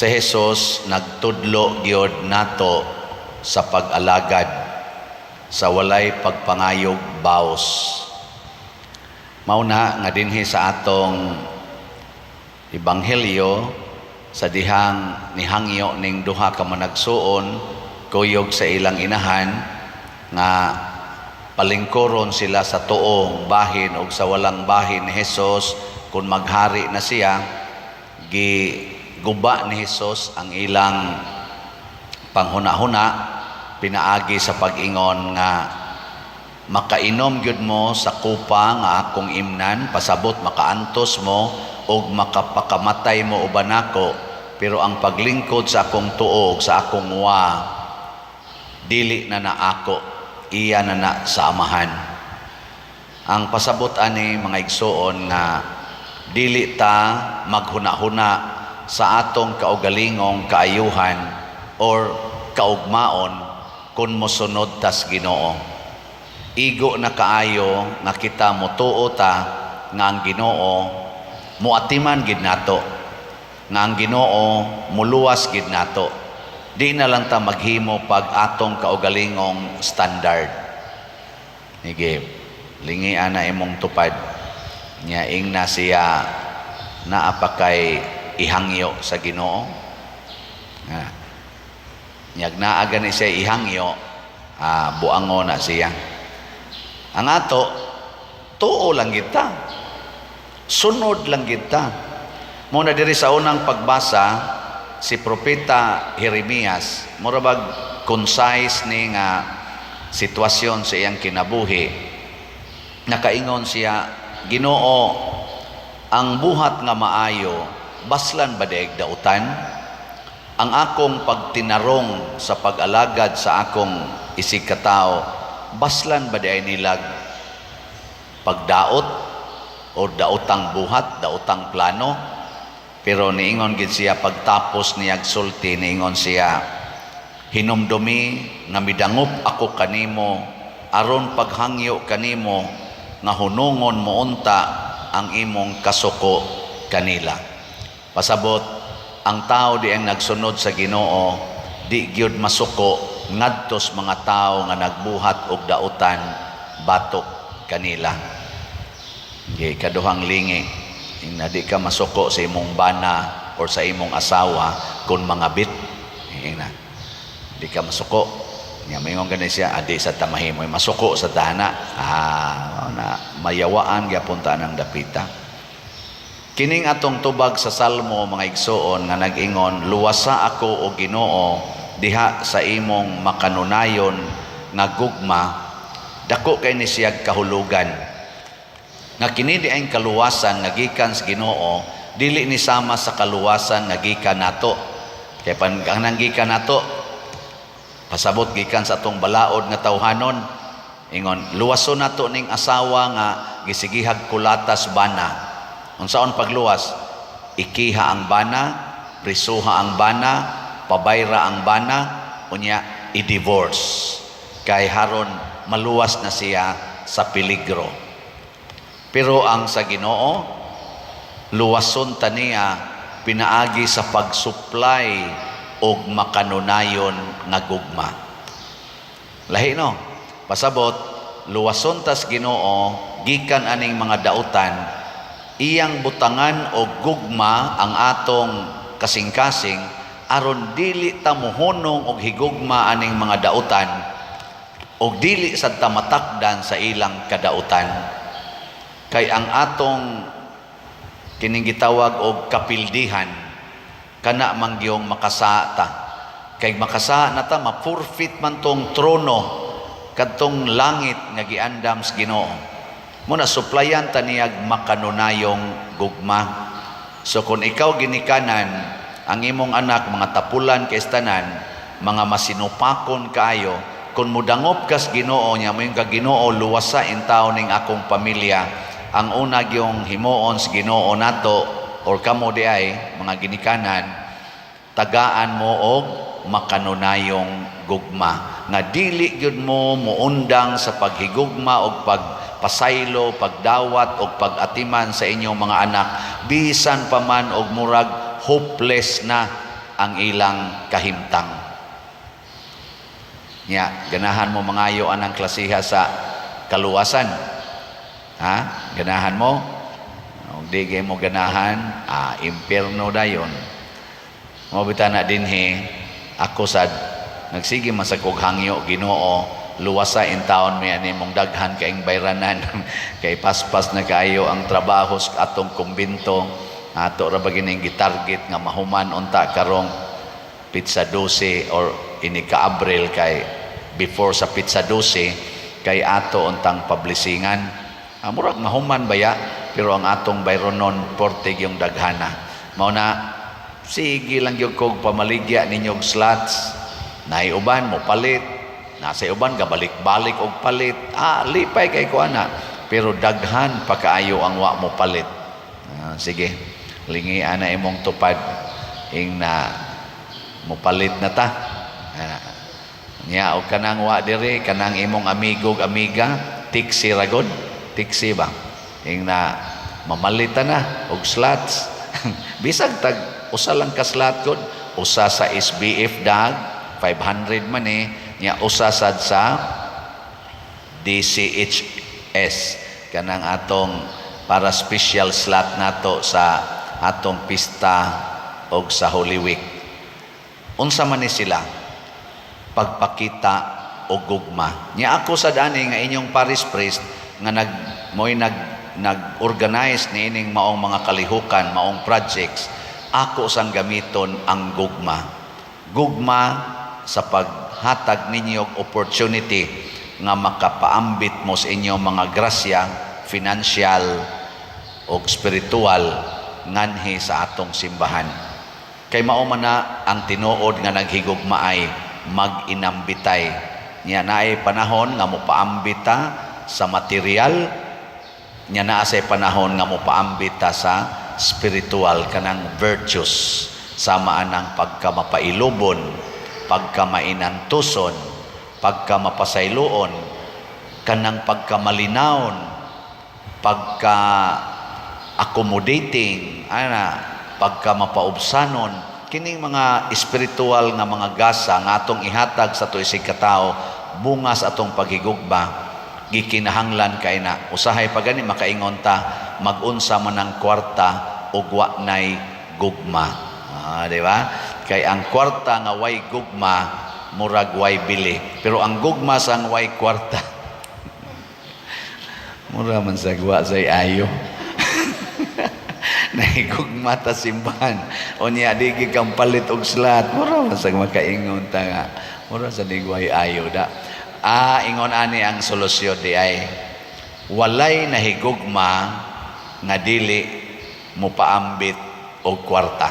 si Jesus nagtudlo gyud nato sa pag-alagad sa walay pagpangayog baos. Mauna nga dinhi sa atong ebanghelyo sa dihang nihangyo ning duha ka managsuon kuyog sa ilang inahan nga palingkoron sila sa tuong bahin o sa walang bahin ni Jesus. Kung maghari na siya, giguba ni Jesus ang ilang panghuna-huna, pinaagi sa pag-ingon nga makainom gyud mo sa kupa nga akong imnan, pasabot makaantos mo o makapakamatay mo uban ako, pero ang paglingkod sa akong tuog, sa akong dili na ako, iya na sa amahan. Ang pasabot ani mga igsoon nga dili ta maghuna-huna sa atong kaugalingong kaayuhan or kaugmaon kung mosunod tas Ginoo. Igo na kaayo nga kita motuo ta nga ang Ginoo muatiman gid nato, nga ang Ginoo muluwas gid nato. Di na lang ta maghimo pag atong kaugalingong standard. Nige, lingian na imong tupad. Nya ingna siya naapakay ihangyo sa Ginoo. Nyag naaga ni siya ihangyo, buango na siya. Ang ato, tuo lang kita. Sunod lang kita. Muna diri sa unang pagbasa, si Propeta Jeremias, murabag concise ni nga sitwasyon sa iyang kinabuhi. Nakaingon siya, Ginoo, ang buhat nga maayo, baslan ba daig dautan? Ang akong pagtinarong sa pag-alagad sa akong isigkatao, baslan ba daig nilag pagdaot o daotang buhat, daotang plano? Pero niingon gid siya pagtapos niyag sulti, niingon siya, hinumdumi nga midangop ako kanimo aron paghangyo kanimo nga hunungon mounta ang imong kasuko kanila. Pasabot, ang tao di ang nagsunod sa Ginoo, di gyud masuko ngadtos mga tao nga nagbuhat og dautan batok kanila. Okay, kaduhang lingi, na di ka masuko sa imong bana or sa imong asawa kung mga bit. Di ka masuko. Nga mayroon gani siya, adi sa tamahimoy, masuko sa dana. Na mayawaan gapunta ng dapita. Kining atong tubag sa Salmo, mga igsoon, nga nag-ingon, luwasa ako o Ginoo, diha sa imong makanunayon nga gugma, dako kay ni siyag kahulugan. Nga kini di ay kaluwasan nga gikan sa Ginoo, dili ni sama sa kaluwasan nga gikan nato. Kaya panganang gikan nato, pasabot gikan sa atong balaod nga tawhanon, ingon luwason nato ning asawa nga gisigihag kulatas bana. Unsaon pagluwas? Ikiha ang bana, prisuha ang bana, pabayra ang bana, unya i-divorce. Kay haron maluwas na siya sa peligro. Pero ang sa Ginoo, luwason ta niya pinaagi sa pag-supply og makanunayon nga gugma. Lahi no? Pasabot, luwason tas Ginoo, gikan aning mga dautan, iyang butangan og gugma ang atong kasing-kasing, aron dili ta mohunong og higugma aning mga dautan, og dili sad ta matakdan sa ilang kadautan. Kay ang atong kining gitawag og kapildihan, kana mangyong makasa ta. Kay makasa na ta, mapurfit man tong trono kadtong langit nga giandam sa Ginoo. Muna suplayan ta niyag makanunayong gugma. So kung ikaw ginikanan ang imong anak mga tapulan kay tanan, mga masinupakon kaayo, kung mudangop kas Ginoo nya mo yung Ginoo luwasa in taon ning akong pamilya, ang una yung himuon sa Ginoo nato or kamo di ay mga ginikanan, tagaan mo og makanunayong gugma nga dili gyud mo muundang sa paghigugma og pagpasaylo, pagdawat og pagatiman sa inyong mga anak bisan pa man og murag hopeless na ang ilang kahimtang. Nya, ganahan mo mangayo anang klasiha sa kaluwasan. Ha? Ganahan mo? Kung di kayo mo ganahan, impyerno dayon. Mabita na din ako sad, nagsige man sa kughangyo, Ginoo, luwasa in taon may ani mong daghan kaing bayranan, kay paspas na kaayo ang trabaho sa atong kumbinto, ato ra ba gining gitarget nga mahuman unta karong pizza 12 or ini ka Abril kay before sa pizza 12 kay ato untang publisingan. Murag mahuman baya pero ang atong bayronon portig yung daghana. Mao na sige lang yung kog pamaligya ninyong slots. Naiuban mo palit. Nasa uban gabalik-balik og palit. Lipay kay ko ana. Pero daghan pa kaayo ang wa mo palit. Sige. Lingi ana imong tupad ing na mo palit na ta. Nya og kanang wa diri kanang imong amigo amiga tiksi ragod. Tiksi ba? Ing na mamalitan na og slots. Bisag tag usa lang ka slot gud, usa sa SBF dag 500 man nya usa sad sa DCHS kanang atong para special slot nato sa atong pista og sa Holy Week. Unsa man ni sila? Pagpakita og gugma. Nya ako sad ani nga inyong parish priest nga nag-organize niining maong mga kalihukan, maong projects. Ako sang gamiton ang gugma. Gugma sa paghatag ninyo opportunity nga makapaambit mo sa inyong mga grasya, financial o spiritual nganhi sa atong simbahan. Kay mao man na ang tinuod nga naghigugma ay mag-inambitay. Nya naay panahon nga mopaambita sa material, nya naa say panahon nga mopaambita sa spiritual kanang virtues sama anang pagkamapailubon, pagkamainantuson, pagkamapasayloon, kanang pagkamalinawon, pagka-accommodating, pagkamapaubsanon, kining mga espiritual nga mga gasa nga atong ihatag sa tuisig katao bungas atong paghigugma. Gikinahanglan kay na usahay pa gani makaingon ta mag-unsa man ang kwarta ug wa nay gugma. Di ba? Kay ang kwarta nga way gugma murag way bili, pero ang gugma sang way kwarta mura man sa wa say ayo. Naigugma ta simbahan unya di kang palit og slot, mura man sa makaingon ta nga mura sa digway ayo da. Ingon ani ang solusyon di ay walay nahigugma nga dili mo paambit og kwarta,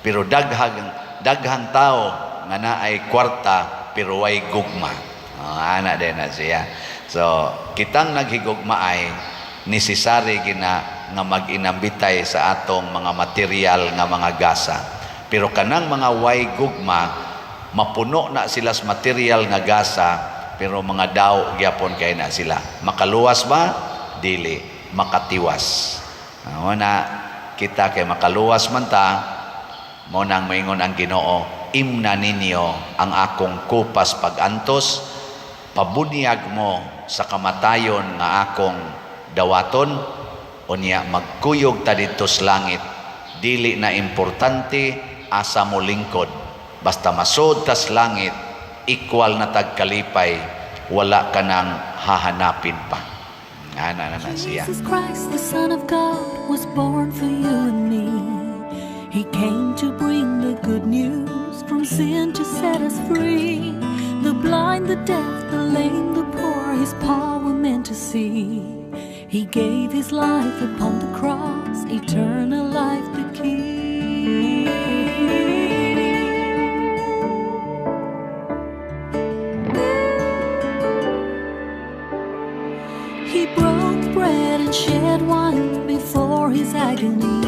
pero daghang tao nga naay kwarta pero way gugma. Ana din na siya. So kitang naghigugma ay necessary gina nga mag-inambitay sa atong mga material nga mga gasa, pero kanang mga way gugma mapuno na sila sa material nga gasa pero mga daw gyapon kay na sila. Makaluwas ba? Dili. Makatiwas. Na kita kay makaluwas man ta, mo nang maingon ang Ginoo, imna ninyo ang akong kupas pagantos, pabunyag mo sa kamatayon nga akong dawaton, unya magkuyog ta dito sa langit. Dili na importante asa mo lingkod, basta masud ta sa langit, equal na tagkalipay, wala ka nang hahanapin pa. Ana na siya. Jesus Christ, the Son of God, was born for you and me. He came to bring the good news, from sin to set us free. The blind, the deaf, the lame, the poor, His power meant to see. He gave His life upon the cross, eternal life the key. He broke bread and shed wine before His agony.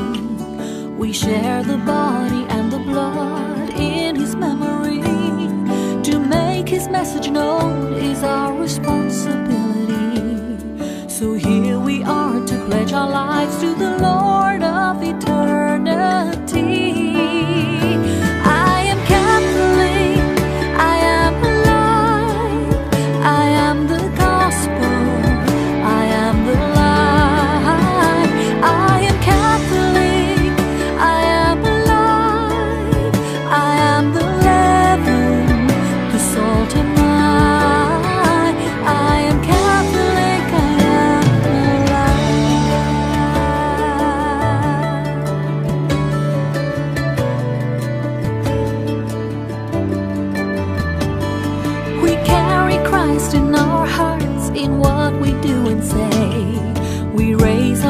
We share the body and the blood in His memory. To make His message known is our responsibility. So here we are to pledge our lives to the Lord of eternity.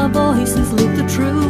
our voices live the truth.